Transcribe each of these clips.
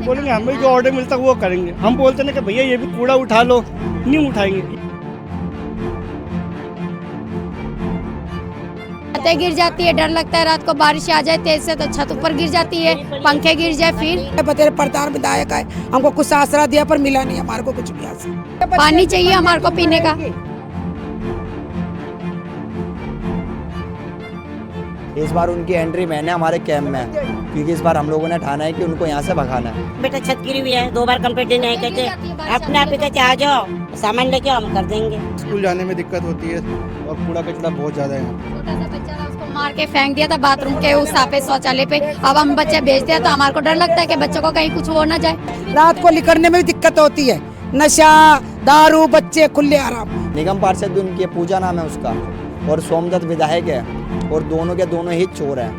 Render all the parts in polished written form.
बोलेंगे हमें जो ऑर्डर मिलता है वो करेंगे। हम बोलते ना कि भैया ये भी कूड़ा उठा लो, नहीं उठाएंगे। छतें गिर जाती है, डर लगता है रात को बारिश आ जाए तेज से तो छत ऊपर गिर जाती है, पंखे गिर जाए। फिर बतेरे प्रधान विधायक है, हमको कुछ आसरा दिया पर मिला नहीं हमारे को कुछ भी। आज पानी चाहिए हमारे को पीने का। इस बार उनकी एंट्री मैंने हमारे कैंप में, क्योंकि इस बार हम लोगों ने ठाना है कि उनको यहाँ से भगाना है। बेटा छत गिरी हुई है, 2 बार कंप्लीट नहीं कहते, अपने आप ही कहते आ जाओ, सामान लेके हम कर देंगे। स्कूल जाने में दिक्कत होती है और कूड़ा कचरा बहुत ज़्यादा है यहाँ। छोटा सा बच्चा था, उसको मार के फेंक दिया था बाथरूम के उस पे, शौचालय पे। अब हम बच्चे भेजते हैं तो हमारे को डर लगता है कि बच्चों को कहीं कुछ हो ना जाए। रात को निकलने में भी दिक्कत होती है, नशा दारू बच्चे खुले आराम। निगम पार्षद भी उनकी पूजा नाम है उसका, और सोमदत्त विधायक है, और दोनों के दोनों ही चोर हैं।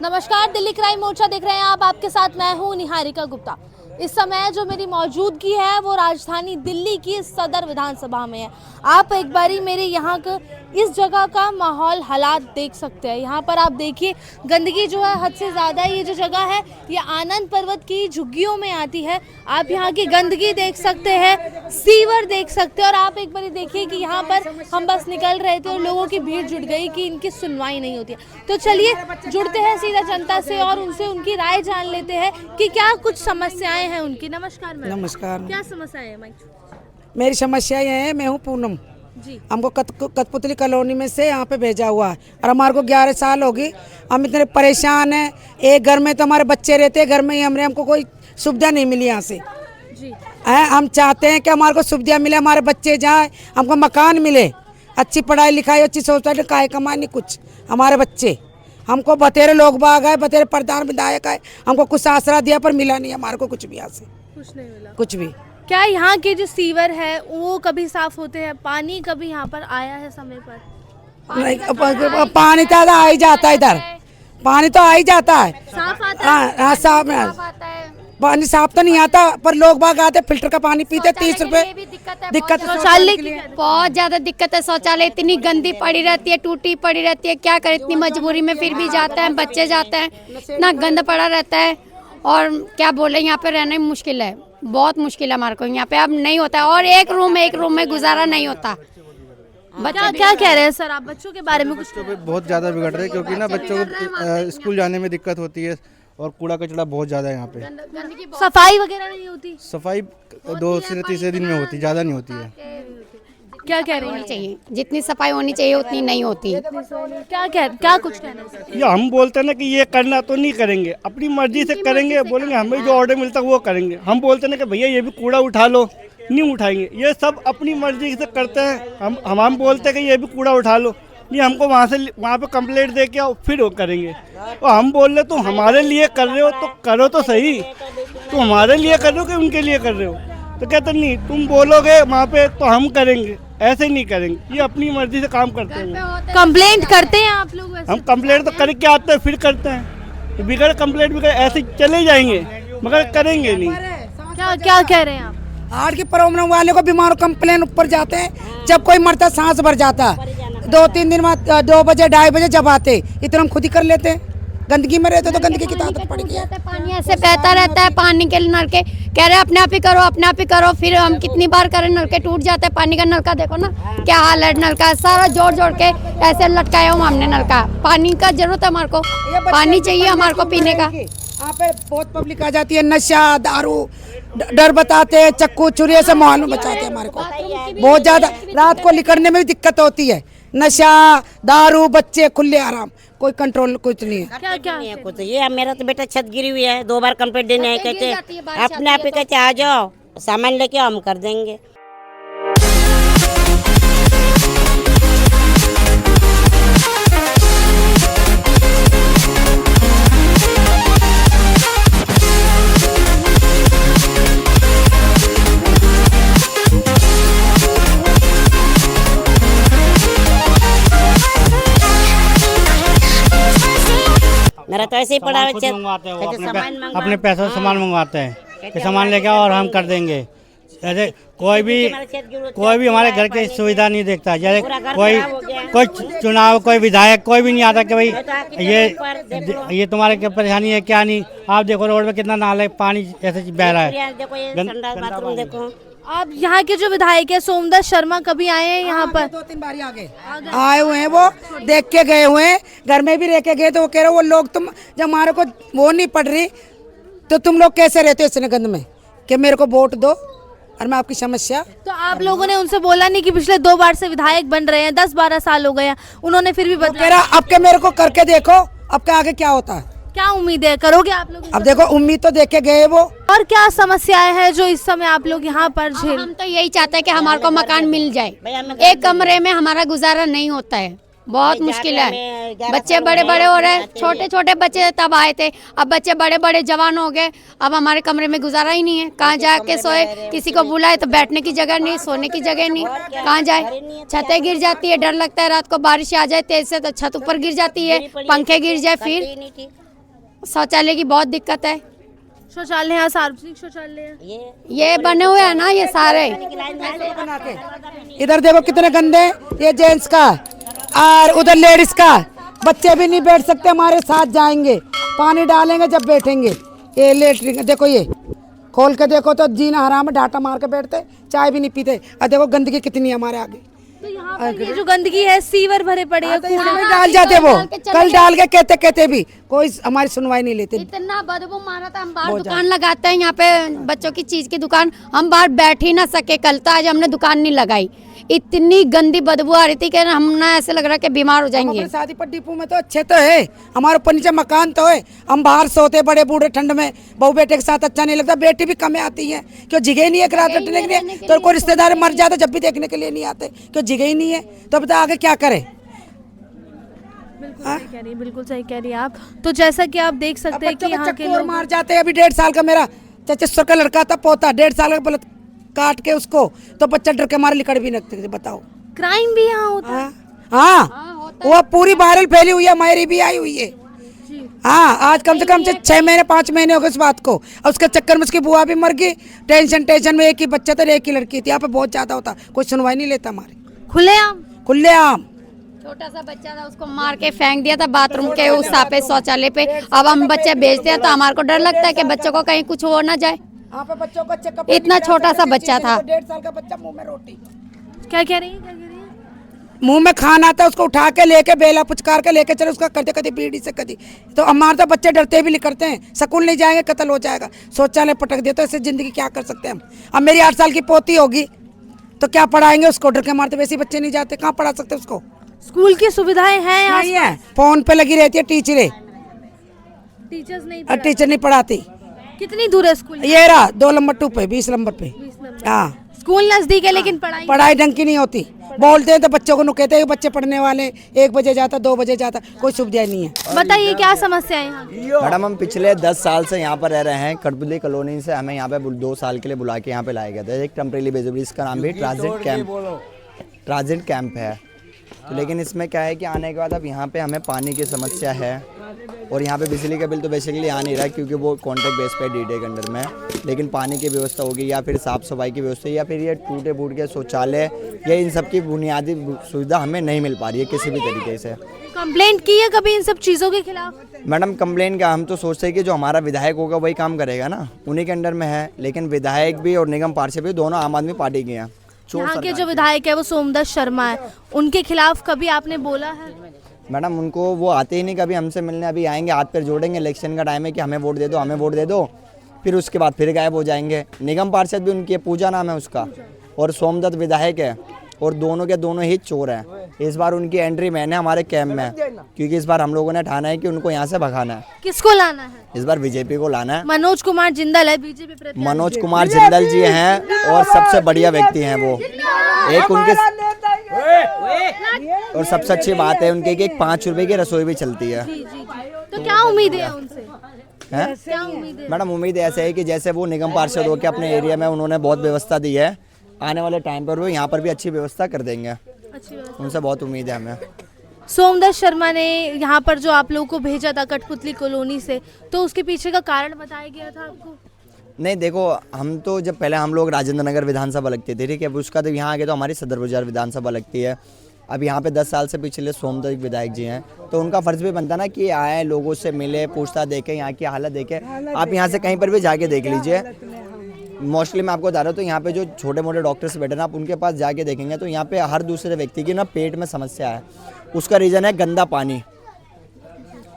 नमस्कार, दिल्ली क्राइम मोर्चा देख रहे हैं आप। आपके साथ मैं हूं निहारिका गुप्ता। इस समय जो मेरी मौजूदगी है वो राजधानी दिल्ली की सदर विधानसभा में है। आप एक बारी मेरे यहाँ का इस जगह का माहौल हालात देख सकते हैं। यहाँ पर आप देखिए गंदगी जो है हद से ज़्यादा है। ये जो जगह है ये आनंद पर्वत की झुग्गियों में आती है। आप यहाँ की गंदगी देख सकते हैं, सीवर देख सकते हैं। और आप एक बारी देखिए कि यहाँ पर हम बस निकल रहे थे और लोगों की भीड़ जुट गई कि इनकी सुनवाई नहीं होती है। तो चलिए जुड़ते हैं सीधा जनता से और उनसे उनकी राय जान लेते हैं कि क्या कुछ समस्याएं हैं उनकी। नमस्कार मैडम। नमस्कार। क्या समस्या है? मेरी समस्या ये है, मैं हूँ पूनम जी। हमको कठपुतली कॉलोनी में से यहाँ पे भेजा हुआ है और हमारे को 11 साल होगी। हम इतने परेशान हैं। एक घर में तो हमारे बच्चे रहते हैं, घर में ही हमको कोई सुविधा नहीं मिली यहाँ से जी। हम चाहते हैं कि हमारे को सुविधा मिले, हमारे बच्चे जाए, हमको मकान मिले, अच्छी पढ़ाई लिखाई, अच्छी सोसाइटी, काय कमाई नहीं कुछ। हमारे बच्चे हमको बतेरे लोग बाग है, बतेरे प्रधान विधायक है, हमको कुछ आसरा दिया पर मिला नहीं हमारे को कुछ भी। यहाँ से कुछ नहीं मिला, कुछ भी। क्या यहाँ के जो सीवर है वो कभी साफ होते हैं? पानी कभी यहाँ पर आया है समय पर? पानी तो आ ही जाता है, इधर पानी तो आ ही जाता है। साफ आता है? हाँ, साफ आता है। पानी साफ तो नहीं आता, पर लोग बाग आते फिल्टर का पानी पीते, 30 रुपए दिक्कत है। शौचालय की बहुत ज्यादा दिक्कत है। शौचालय इतनी गंदी पड़ी रहती है, टूटी पड़ी रहती है। क्या करे, इतनी मजबूरी में फिर भी जाते हैं, बच्चे जाते हैं, इतना गंद पड़ा रहता है। और क्या बोले, यहाँ पे रहना मुश्किल है, बहुत मुश्किल है हमारे को। यहाँ पे अब नहीं होता है और एक रूम में गुजारा नहीं होता। बच्चा क्या कह रहे हैं सर आप बच्चों के बारे में? कुछ बहुत ज़्यादा बिगड़ रहे हैं क्योंकि ना बच्चों को स्कूल जाने में दिक्कत होती है और कूड़ा कचरा बहुत ज़्यादा है यहाँ पे। सफाई वगैरह नहीं होती? सफाई 2 से 3 दिन में होती, ज़्यादा नहीं होती है। क्या कह रही होनी चाहिए, जितनी सफाई होनी चाहिए उतनी नहीं होती। क्या कुछ कहना है? ये हम बोलते हैं ना कि ये करना तो नहीं करेंगे, अपनी मर्जी से करेंगे। बोलेंगे हमें जो ऑर्डर मिलता है वो करेंगे। हम बोलते हैं ना कि भैया ये भी कूड़ा उठा लो, नहीं उठाएंगे। ये सब अपनी मर्जी से करते हैं। हम बोलते हैं कि ये भी कूड़ा उठा लो, नहीं हमको वहाँ पे कंप्लेंट दे के आओ, फिर वो करेंगे। और हम बोल रहे तो हमारे लिए कर रहे हो तो करो तो सही। तो हमारे लिए कर रहे हो कि उनके लिए कर रहे हो? तो कहते नहीं, तुम बोलोगे वहाँ पे तो हम करेंगे, ऐसे नहीं करेंगे। ये अपनी मर्जी से काम करते हैं। कंप्लेंट करते हैं आप लोग वैसे? हम कंप्लेंट तो करके आते हैं, फिर करते हैं। बिगड़ कंप्लेंट भी ऐसे चले जाएंगे मगर करेंगे नहीं। क्या कह रहे हैं आप? हार्ट की प्रॉब्लम वाले को बीमार कंप्लेन ऊपर जाते हैं। जब कोई मरता सांस भर जाता, 2-3 दिन बाद 2 बजे 2:30 बजे जब आते, इतना हम खुद ही कर लेते हैं। गंदगी में रहते तो गंदगी की आदत पड़ गई है। पानी ऐसे बहता रहता है, पानी के नल के कह रहे अपने आप ही करो, अपने आप ही करो। फिर हम कितनी बार करें, नल के टूट जाते हैं। पानी का नल का देखो ना क्या हाल है, नल का सारा जोड़ के ऐसे लटकाया हुआ हमने। नल का पानी का जरूरत है हमारे को, पानी चाहिए हमारे को पीने का। यहाँ पे बहुत पब्लिक आ जाती है, नशा दारू डर बताते हैं, चक्कू छुरी से माहौल में बचाते हैं हमारे को। बहुत ज्यादा रात को निकलने में भी दिक्कत होती है, नशा दारू बच्चे खुले आराम, कोई कंट्रोल कुछ नहीं है। क्या कुछ ये मेरा तो बेटा छत गिरी हुई है, 2 बार कंप्लीट नहीं कहते, अपने आप ही कहते आ जाओ, सामान लेके हम कर देंगे। मेरा तो ऐसे ही पड़ा मंगवाते हैं वो अपने पैसों से सामान मंगवाते हैं कि सामान लेके आओ और हम कर देंगे। जैसे कोई भी हमारे घर की सुविधा नहीं देखता। जैसे कोई चुनाव, कोई विधायक, कोई भी नहीं आता कि भाई ये तुम्हारे क्या परेशानी है क्या नहीं। आप देखो रोड में कितना नाले पानी ऐसे बह रहा है। देखो आप यहाँ के जो विधायक है सोमदत्त शर्मा कभी आए हैं यहाँ पर? 2-3 बार आए हुए हैं, वो देख के गए हुए हैं, घर में भी रह के गए। तो वो कह रहे वो लोग तुम जब हमारे को वो नहीं पड़ रही तो तुम लोग कैसे रहते हो इस गंद में, कि मेरे को वोट दो और मैं आपकी समस्या। तो आप लोगों ने उनसे बोला नहीं कि पिछले 2 बार से विधायक बन रहे हैं, 10-12 साल हो गए हैं, उन्होंने फिर भी कह बदला? रहा अब के मेरे को करके देखो, अब के आगे क्या होता है। क्या उम्मीद है, करोगे आप लोग? अब देखो उम्मीद तो देख के गए वो। और क्या समस्याएं हैं जो इस समय आप लोग यहाँ पर झेल? हम तो यही चाहते हैं कि हमारे को मकान मिल जाए। एक कमरे में हमारा गुजारा नहीं होता है, बहुत मुश्किल है। बच्चे बड़े बड़े हो रहे हैं, छोटे छोटे बच्चे तब आए थे, अब बच्चे बड़े बड़े जवान हो गए, अब हमारे कमरे में गुजारा ही नहीं है। कहाँ जाके सोए, किसी को बुलाए तो बैठने की जगह नहीं, सोने की जगह नहीं, कहाँ जाए। छतें गिर जाती है, डर लगता है रात को बारिश आ जाए तेज से तो छत ऊपर गिर जाती है, पंखे गिर जाए, फिर शौचालय की बहुत दिक्कत है। शौचालय है, सार्वजनिक शौचालय है, ये बने हुए हैं ना ये सारे। इधर देखो कितने गंदे हैं, ये जेंट्स का और उधर लेडीज का। बच्चे भी नहीं बैठ सकते, हमारे साथ जाएंगे, पानी डालेंगे जब बैठेंगे। ये लेटरिन देखो, ये खोल के देखो तो जीना हराम है, डाटा मार के बैठते, चाय भी नहीं पीते। और देखो गंदगी कितनी है हमारे आगे। तो यहाँ पर ये जो गंदगी है, सीवर भरे पड़े हैं, कूड़े में डाल जाते वो, कल डाल के कहते भी कोई हमारी सुनवाई नहीं लेते। इतना बदबू मारा था, हम बाहर दुकान लगाते हैं यहाँ पे बच्चों की चीज की दुकान, हम बाहर बैठ ही ना सके। कल तो आज हमने दुकान नहीं लगाई, इतनी गंदी बदबू आ रही थी कि हमने ऐसे लग रहा कि बीमार हो जाएंगे। शादी पर डिपो में तो अच्छे तो है, हमारे ऊपर नीचे मकान तो है, हम बाहर सोते बड़े बूढ़े ठंड में, बहू बेटे के साथ अच्छा नहीं लगता। बेटी भी कम आती है, क्यों जगह नहीं है रात रखने के लिए। तो कोई रिश्तेदार मर जाते जब भी देखने के लिए नहीं आते, क्यों जगह ही नहीं है। तो बता आगे क्या करे। बिल्कुल सही कह रही है आप। तो जैसा कि आप देख सकते हैं कि यहाँ के लोग मार जाते हैं। अभी 1.5 साल का मेरा 74 का लड़का था, पोता 1.5 साल का काट के उसको, तो बच्चा डर के मारे लिकड़ भी नहीं। बताओ क्राइम भी यहाँ होता है? हाँ, वो पूरी वायरल फैली हुई है, हमारी भी आई हुई है। हाँ, आज कम से कम 6 महीने 5 महीने हो गए इस बात को। और उसके चक्कर में उसकी बुआ भी मर गई। टेंशन में, एक ही बच्चा था, एक ही लड़की थी। यहाँ पे बहुत ज्यादा होता, कोई सुनवाई नहीं लेता हमारे। खुलेआम छोटा सा बच्चा था, उसको मार के फेंक दिया था बाथरूम के उस पे, शौचालय पे। अब हम बच्चे भेजते हैं तो हमारे को डर लगता है कि बच्चों को कहीं कुछ हो ना जाए। बच्चों को इतना छोटा सा बच्चा था, 1.5 साल का बच्चा, मुंह में रोटी। क्या कह रही है? मुंह में खाना था, उसको उठा के लेके बेला पुचकार के लेके चले, उसका करते कभी बीड़ी से कभी। तो हमारे तो बच्चे डरते भी नहीं करते हैं, स्कूल नहीं जाएंगे कत्ल हो जाएगा, शौचालय पटक दे। तो ऐसे जिंदगी क्या कर सकते हैं हम। अब मेरी 8 साल की पोती होगी तो क्या पढ़ाएंगे उसको, डर के मारते। वैसे बच्चे नहीं जाते, कहाँ पढ़ा सकते उसको। स्कूल की सुविधाएं हैं यहाँ? नहीं है, फोन पे लगी रहती है टीचरें, टीचर्स नहीं और टीचर नहीं पढ़ाती। कितनी दूर है स्कूल? ये रहा 2 नंबर 2 पे, 20 नंबर पे। हाँ, स्कूल नजदीक है लेकिन पढ़ाई ढंग की नहीं होती। बोलते हैं तो बच्चों को कहते हैं बच्चे पढ़ने वाले, 1 बजे जाता, 2 बजे जाता, कोई सुविधा नहीं है। बताइए क्या समस्या है यहाँ? मैडम हम पिछले 10 साल से यहाँ पर रह रहे हैं। कठपुतली कॉलोनी से हमें यहाँ पे 2 साल के लिए बुला के यहाँ पे लाया गया था। एक टेम्परेरी बेसिस, इसका नाम भी ट्रांजिट कैंप है। तो लेकिन इसमें क्या है कि आने के बाद अब यहाँ पे हमें पानी की समस्या है, और यहाँ पे बिजली का बिल तो बेसिकली आ नहीं रहा क्योंकि वो कॉन्ट्रैक्ट बेस पे डीडे के अंडर में। लेकिन पानी की व्यवस्था होगी, या फिर साफ़ सफाई की व्यवस्था, या फिर ये टूटे फूट के शौचालय, या इन सब की बुनियादी सुविधा हमें नहीं मिल पा रही है किसी भी तरीके से। कंप्लेंट की है कभी इन सब चीज़ों के खिलाफ? मैडम कंप्लेन क्या, हम तो सोचते हैं कि जो हमारा विधायक होगा वही काम करेगा ना, उन्हीं के अंडर में है। लेकिन विधायक भी और निगम पार्षद भी दोनों आम आदमी पार्टी के हैं। यहाँ के जो विधायक है वो सोमदत्त शर्मा है, उनके खिलाफ कभी आपने बोला है? मैडम उनको वो आते ही नहीं कभी हमसे मिलने। अभी आएंगे, हाथ पैर जोड़ेंगे, इलेक्शन का टाइम है कि हमें वोट दे दो, हमें वोट दे दो, फिर उसके बाद फिर गायब हो जाएंगे। निगम पार्षद भी उनकी, पूजा नाम है उसका, और सोमदत्त विधायक है, और दोनों के दोनों ही चोर हैं। इस बार उनकी एंट्री मैंने हमारे कैंप में, क्योंकि इस बार हम लोगों ने ठाना है कि उनको यहाँ से भगाना है। किसको लाना है? इस बार बीजेपी को लाना है। मनोज कुमार जिंदल है बीजेपी प्रत्याशी। मनोज कुमार जिंदल जी हैं, और सबसे बढ़िया व्यक्ति हैं वो। एक उनके, और सबसे अच्छी बात है उनके कि 5 रुपए की रसोई भी चलती है। तो क्या उम्मीद है उनसे? हैं? क्या उम्मीद है? मैडम उम्मीद ऐसे है कि जैसे वो निगम पार्षद होकर अपने एरिया में उन्होंने बहुत व्यवस्था दी है, आने वाले टाइम पर वो यहाँ पर भी अच्छी व्यवस्था कर देंगे। उनसे बहुत उम्मीद है हमें। सोमदत्त शर्मा ने यहाँ पर जो आप लोगों को भेजा था कठपुतली कॉलोनी से, तो उसके पीछे का कारण बताया गया था आपको? नहीं देखो, हम तो जब पहले हम लोग राजेंद्र नगर विधानसभा लगती थी, ठीक है, उसका तो यहाँ आगे तो हमारी सदर बाजार विधानसभा लगती है। अब यहाँ पे 10 साल से पिछले सोमदत्त विधायक जी हैं, तो उनका फ़र्ज़ भी बनता ना कि आए, लोगों से मिले, पूछता देखें, यहाँ की हालत देखें। आप यहाँ से कहीं पर भी जाके देख लीजिए, मोस्टली मैं आपको बता रहा हूँ, तो यहाँ पे जो छोटे मोटे डॉक्टर्स बैठे ना, आप उनके पास जाके देखेंगे तो यहाँ पे हर दूसरे व्यक्ति की ना पेट में समस्या है। उसका रीज़न है गंदा पानी,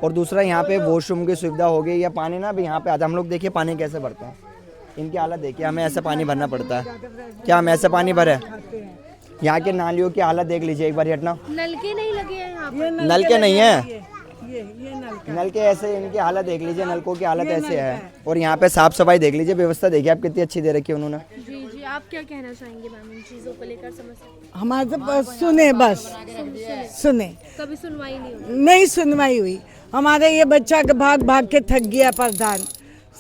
और दूसरा यहाँ पे वॉशरूम की सुविधा हो गई, या पानी ना अभी यहाँ पे आता, हम लोग देखिए पानी कैसे भरते हैं, इनकी हालत देखिए, हमें ऐसे पानी भरना पड़ता है। क्या हम ऐसे पानी भरे? यहाँ के नालियों की हालत देख लीजिए एक बार, हटना। नलके नहीं लगे हैं यहाँ पर? नलके नहीं है, नलके ऐसे, इनकी हालत देख लीजिए, नलकों की हालत ऐसे है। और यहाँ पे साफ सफाई देख लीजिए, व्यवस्था देखिए आप कितनी अच्छी दे रखी है उन्होंने। जी जी, आप क्या कहना चाहेंगे मैम इन चीज़ों को लेकर? समस्या हमारे तो बस सुने, बस सुने, कभी सुनवाई नहीं हुई? नहीं सुनवाई हुई। हमारे ये बच्चा भाग भाग के थक गया प्रधान,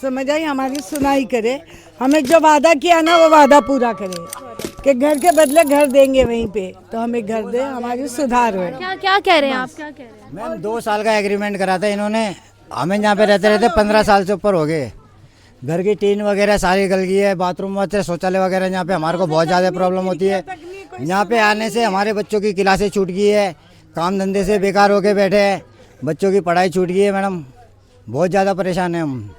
समझ आई, हमारी सुनाई करे, हमें जो वादा किया ना वो वादा पूरा करे कि घर के बदले घर देंगे वहीं पे, तो हमें घर दे, हमारी सुधार हो। क्या क्या कह रहे हैं आप, क्या कह रहे हैं? मैम 2 साल का एग्रीमेंट करा था इन्होंने, हमें यहाँ पे रहते रहते 15 साल से ऊपर हो गए। घर की टीन वगैरह सारी गल गई है, बाथरूम वगैरह, शौचालय वगैरह यहाँ पे हमारे को बहुत ज़्यादा प्रॉब्लम होती है। यहाँ पे आने से हमारे बच्चों की क्लासें छूट गई है, काम धंधे से बेकार होके बैठे हैं, बच्चों की पढ़ाई छूट गई है। मैडम बहुत ज़्यादा परेशान है हम,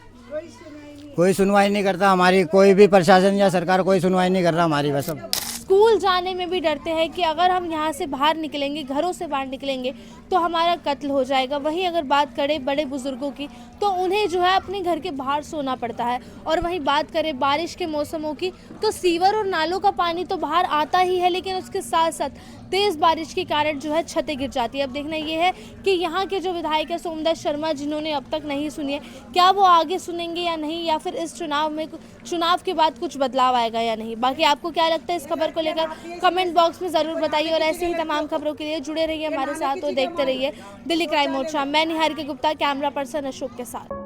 कोई सुनवाई नहीं करता हमारी, कोई भी प्रशासन या सरकार कोई सुनवाई नहीं कर रहा हमारी। बस अब स्कूल जाने में भी डरते हैं कि अगर हम यहाँ से बाहर निकलेंगे, घरों से बाहर निकलेंगे तो हमारा कत्ल हो जाएगा। वहीं अगर बात करें बड़े बुजुर्गों की, तो उन्हें जो है अपने घर के बाहर सोना पड़ता है। और वहीं बात करें बारिश के मौसमों की, तो सीवर और नालों का पानी तो बाहर आता ही है, लेकिन उसके साथ साथ तेज़ बारिश के कारण जो है छतें गिर जाती है। अब देखना ये है कि यहाँ के जो विधायक है सोमदत्त शर्मा, जिन्होंने अब तक नहीं सुनी है, क्या वो आगे सुनेंगे या नहीं, या फिर इस चुनाव के बाद कुछ बदलाव आएगा या नहीं। बाकी आपको क्या लगता है इस खबर को लेकर, कमेंट बॉक्स में ज़रूर बताइए। और ऐसे ही तमाम खबरों के लिए जुड़े रहिए हमारे साथ और देखते रहिए दिल्ली क्राइम मोर्चा। मैं निहारिका गुप्ता, कैमरा पर्सन अशोक के साथ।